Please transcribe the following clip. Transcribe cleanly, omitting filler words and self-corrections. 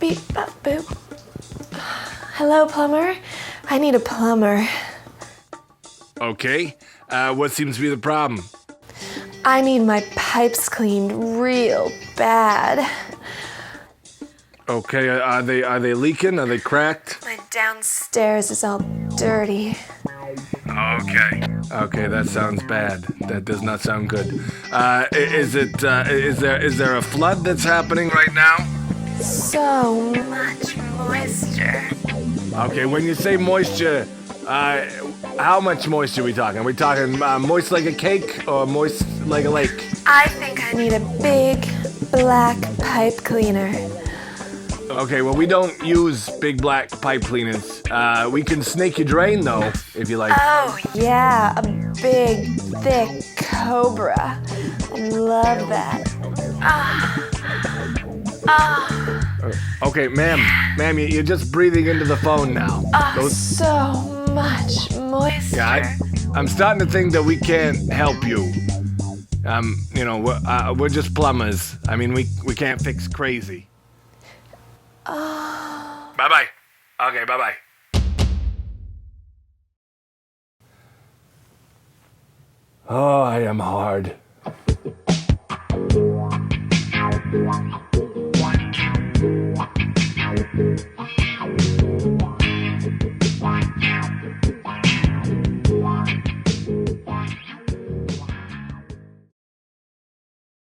beep, bop, boop. Hello, plumber? I need a plumber. Okay, what seems to be the problem? I need my pipes cleaned real bad. Okay, are they leaking? Are they cracked? My downstairs is all dirty. Okay, that sounds bad. That does not sound good. Is there a flood that's happening right now? So much moisture. Okay, when you say moisture, how much moisture are we talking? Are we talking moist like a cake or moist like a lake? I think I need a big black pipe cleaner. Okay, well, we don't use big black pipe cleaners. We can snake your drain, though, if you like. Oh, yeah, a big, thick cobra. I love that. Okay, ma'am, you're just breathing into the phone now. So much moisture. Yeah, I'm starting to think that we can't help you. We're just plumbers. I mean, we can't fix crazy. Bye-bye. Okay, bye-bye. Oh, I am hard.